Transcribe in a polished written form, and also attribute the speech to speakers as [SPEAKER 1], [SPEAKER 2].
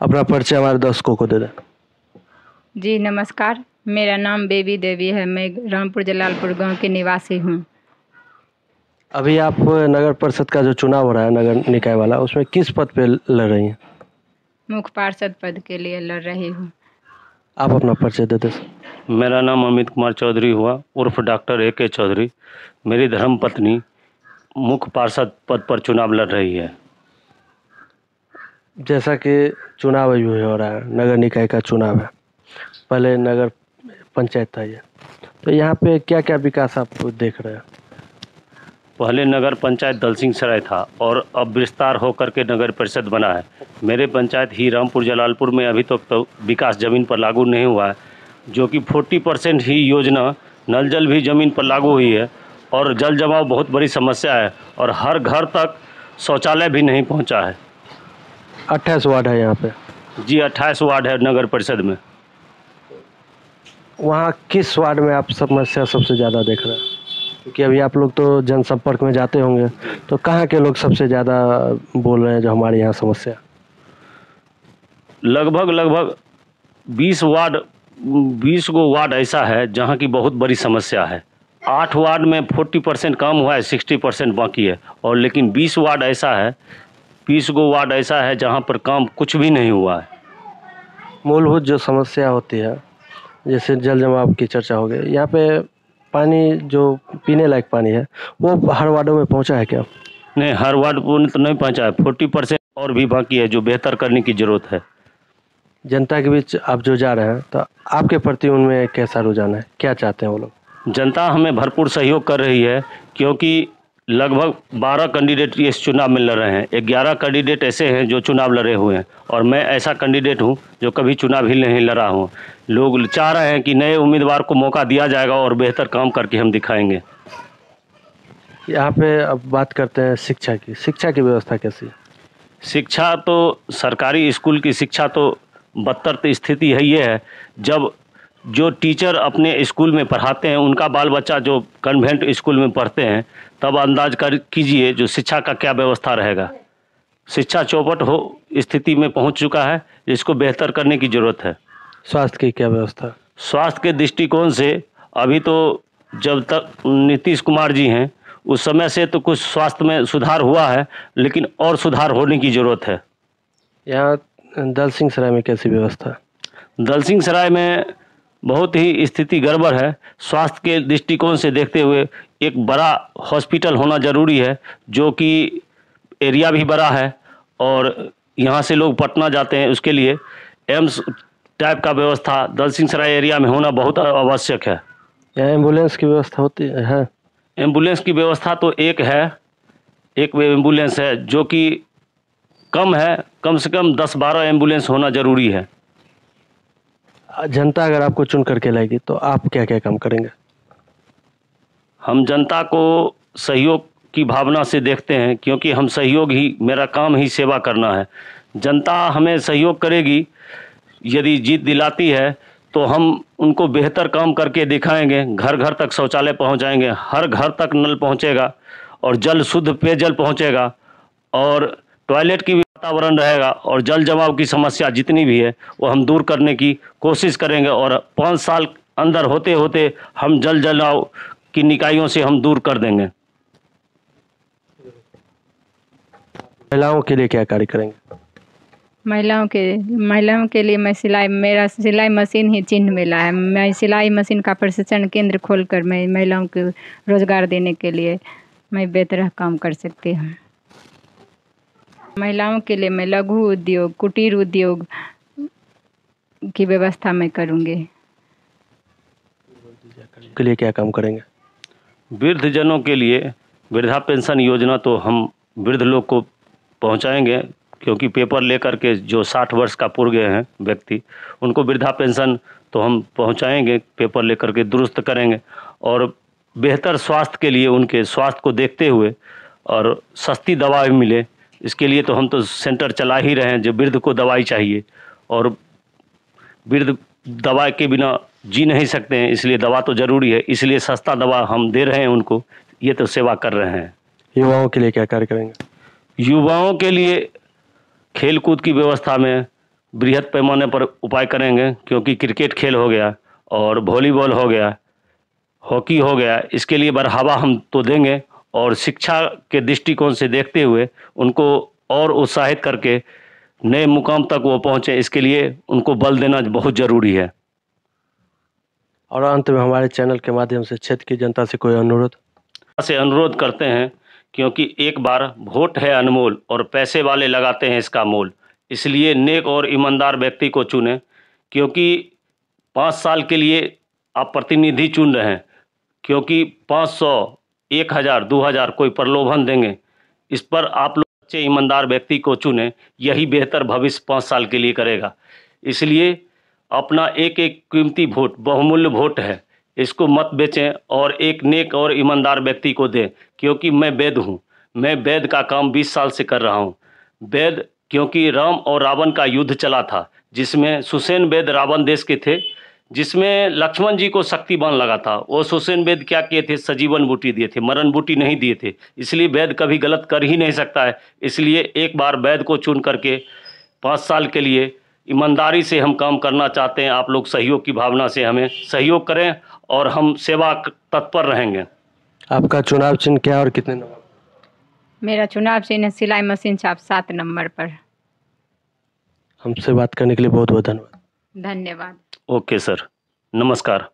[SPEAKER 1] अपना परिचय हमारे दर्शकों को दे दें।
[SPEAKER 2] जी नमस्कार, मेरा नाम बेबी देवी है। मैं रामपुर जलालपुर गांव की निवासी हूं।
[SPEAKER 1] अभी आप नगर परिषद का जो चुनाव हो रहा है नगर निकाय वाला, उसमें किस पद पे लड़ रही हैं?
[SPEAKER 2] मुख्य पार्षद पद के लिए लड़ रही हूं।
[SPEAKER 1] आप अपना परिचय दे दें।
[SPEAKER 3] मेरा नाम अमित कुमार चौधरी हुआ उर्फ डॉक्टर ए.के. चौधरी। मेरी धर्मपत्नी मुख्य पार्षद पद पर चुनाव लड़ रही है।
[SPEAKER 1] जैसा कि चुनाव अभी हो रहा है, नगर निकाय का चुनाव है, पहले नगर पंचायत था ये, तो यहाँ पे क्या क्या विकास आप देख रहे हैं?
[SPEAKER 3] पहले नगर पंचायत दलसिंह सराय था और अब विस्तार होकर के नगर परिषद बना है। मेरे पंचायत ही रामपुर जलालपुर में अभी तक तो विकास ज़मीन पर लागू नहीं हुआ है, जो कि 40% ही योजना नल जल भी ज़मीन पर लागू हुई है और जल जमाव बहुत बड़ी समस्या है और हर घर तक शौचालय भी नहीं पहुंचा है।
[SPEAKER 1] 28 वार्ड है यहाँ पे।
[SPEAKER 3] जी 28 वार्ड है नगर परिषद में।
[SPEAKER 1] वहाँ किस वार्ड में आप समस्या सबसे ज़्यादा देख रहे हैं? क्योंकि अभी आप लोग तो जनसंपर्क में जाते होंगे, तो कहाँ के लोग सबसे ज़्यादा बोल रहे हैं जो हमारे यहाँ समस्या?
[SPEAKER 3] लगभग 20 गो वार्ड ऐसा है जहाँ की बहुत बड़ी समस्या है। 8 वार्ड में 40% काम हुआ है, 60% बाकी है। और लेकिन 20 वार्ड ऐसा है, 20 गो वार्ड ऐसा है जहाँ पर काम कुछ भी नहीं हुआ है।
[SPEAKER 1] मूलभूत जो समस्या होती है, जैसे जल जमाव की चर्चा हो गई, यहाँ पे पानी जो पीने लायक पानी है वो हर वार्डों में पहुँचा है क्या?
[SPEAKER 3] नहीं, हर वार्ड को तो नहीं पहुँचा है। 40% और भी बाकी है जो बेहतर करने की ज़रूरत है।
[SPEAKER 1] जनता के बीच आप जो जा रहे हैं, तो आपके प्रति उनमें कैसा रुझान है, क्या चाहते हैं वो लोग?
[SPEAKER 3] जनता हमें भरपूर सहयोग कर रही है, क्योंकि लगभग 12 कैंडिडेट इस चुनाव में लड़ रहे हैं। 11 कैंडिडेट ऐसे हैं जो चुनाव लड़े हुए हैं और मैं ऐसा कैंडिडेट हूं जो कभी चुनाव ही नहीं लड़ा हूं। लोग चाह रहे हैं कि नए उम्मीदवार को मौका दिया जाएगा और बेहतर काम करके हम दिखाएंगे।
[SPEAKER 1] यहाँ पे अब बात करते हैं शिक्षा की। शिक्षा की व्यवस्था कैसी है?
[SPEAKER 3] शिक्षा तो सरकारी स्कूल की शिक्षा तो बदतर स्थिति है। ये है जब जो टीचर अपने स्कूल में पढ़ाते हैं उनका बाल बच्चा जो कन्वेंट स्कूल में पढ़ते हैं, तब अंदाज कर कीजिए जो शिक्षा का क्या व्यवस्था रहेगा। शिक्षा चौपट हो स्थिति में पहुंच चुका है, जिसको बेहतर करने की ज़रूरत है।
[SPEAKER 1] स्वास्थ्य की क्या व्यवस्था?
[SPEAKER 3] स्वास्थ्य के दृष्टिकोण से अभी तो जब तक नीतीश कुमार जी हैं उस समय से तो कुछ स्वास्थ्य में सुधार हुआ है, लेकिन और सुधार होने की ज़रूरत है।
[SPEAKER 1] यहाँ दलसिंह सराय में कैसी व्यवस्था है?
[SPEAKER 3] दलसिंह सराय में बहुत ही स्थिति गड़बड़ है। स्वास्थ्य के दृष्टिकोण से देखते हुए एक बड़ा हॉस्पिटल होना ज़रूरी है, जो कि एरिया भी बड़ा है और यहाँ से लोग पटना जाते हैं, उसके लिए एम्स टाइप का व्यवस्था दलसिंह सराय एरिया में होना बहुत आवश्यक है।
[SPEAKER 1] यहाँ एम्बुलेंस की व्यवस्था होती है?
[SPEAKER 3] एम्बुलेंस की व्यवस्था तो एक है, एक एम्बुलेंस है जो कि कम है, कम से कम 10-12 एम्बुलेंस होना ज़रूरी है।
[SPEAKER 1] जनता अगर आपको चुन करके लाएगी तो आप क्या क्या काम करेंगे?
[SPEAKER 3] हम जनता को सहयोग की भावना से देखते हैं, क्योंकि हम सहयोग ही, मेरा काम ही सेवा करना है। जनता हमें सहयोग करेगी, यदि जीत दिलाती है तो हम उनको बेहतर काम करके दिखाएंगे। घर घर तक शौचालय पहुंचाएंगे, हर घर तक नल पहुंचेगा और जल शुद्ध पेयजल पहुंचेगा और टॉयलेट की भी वातावरण रहेगा और जल जमाव की समस्या जितनी भी है वो हम दूर करने की कोशिश करेंगे और 5 साल अंदर होते होते हम जल जमाव की निकायों से हम दूर कर देंगे।
[SPEAKER 1] महिलाओं के लिए क्या कार्य करेंगे?
[SPEAKER 2] महिलाओं के लिए मेरा सिलाई मशीन ही चिन्ह मिला है। मैं सिलाई मशीन का प्रशिक्षण केंद्र खोलकर मैं महिलाओं को रोजगार देने के लिए मैं बेहतर काम कर सकती हूँ। महिलाओं के लिए मैं लघु उद्योग, कुटीर उद्योग की व्यवस्था मैं करूँगी।
[SPEAKER 1] के लिए क्या काम करेंगे?
[SPEAKER 3] वृद्ध जनों के लिए वृद्धा पेंशन योजना तो हम वृद्ध लोग को पहुंचाएंगे, क्योंकि पेपर लेकर के जो 60 वर्ष का पूर गए हैं व्यक्ति, उनको वृद्धा पेंशन तो हम पहुंचाएंगे, पेपर लेकर के दुरुस्त करेंगे। और बेहतर स्वास्थ्य के लिए उनके स्वास्थ्य को देखते हुए और सस्ती दवा भी मिले, इसके लिए तो हम तो सेंटर चला ही रहे हैं। जो वृद्ध को दवाई चाहिए और वृद्ध दवा के बिना जी नहीं सकते हैं, इसलिए दवा तो ज़रूरी है, इसलिए सस्ता दवा हम दे रहे हैं उनको। ये तो सेवा कर रहे हैं।
[SPEAKER 1] युवाओं के लिए क्या कार्य करेंगे?
[SPEAKER 3] युवाओं के लिए खेल कूद की व्यवस्था में बृहद पैमाने पर उपाय करेंगे, क्योंकि क्रिकेट खेल हो गया और वॉलीबॉल हो गया, हॉकी हो गया, इसके लिए बढ़ावा हम तो देंगे और शिक्षा के दृष्टिकोण से देखते हुए उनको और उत्साहित करके नए मुकाम तक वो पहुँचे, इसके लिए उनको बल देना बहुत ज़रूरी है।
[SPEAKER 1] और अंत में हमारे चैनल के माध्यम से क्षेत्र की जनता से कोई अनुरोध
[SPEAKER 3] करते हैं, क्योंकि एक बार वोट है अनमोल और पैसे वाले लगाते हैं इसका मोल, इसलिए नेक और ईमानदार व्यक्ति को चुनें, क्योंकि 5 साल के लिए आप प्रतिनिधि चुन रहे हैं, क्योंकि 500, 1000, 2000 कोई प्रलोभन देंगे, इस पर आप लोग अच्छे ईमानदार व्यक्ति को चुनें, यही बेहतर भविष्य 5 साल के लिए करेगा। इसलिए अपना एक एक कीमती वोट, बहुमूल्य वोट है, इसको मत बेचें और एक नेक और ईमानदार व्यक्ति को दें, क्योंकि मैं वैद्य हूँ, मैं वैद्य का काम 20 साल से कर रहा हूँ। वैद्य, क्योंकि राम और रावण का युद्ध चला था, जिसमें सुसेन वैद्य रावण देश के थे, जिसमें लक्ष्मण जी को शक्तिबान लगा था। वो सुसेन वैद्य क्या किए थे? सजीवन बूटी दिए थे, मरण बूटी नहीं दिए थे। इसलिए वैद्य कभी गलत कर ही नहीं सकता है। इसलिए एक बार वैद्य को चुन करके 5 साल के लिए ईमानदारी से हम काम करना चाहते हैं। आप लोग सहयोग की भावना से हमें सहयोग करें और हम सेवा तत्पर रहेंगे।
[SPEAKER 1] आपका चुनाव चिन्ह क्या और कितने नंबर?
[SPEAKER 2] मेरा चुनाव चिन्ह सिलाई मशीन छाप 7 नंबर पर।
[SPEAKER 1] हमसे बात करने के लिए बहुत बहुत धन्यवाद।
[SPEAKER 2] धन्यवाद।
[SPEAKER 3] ओके सर, नमस्कार।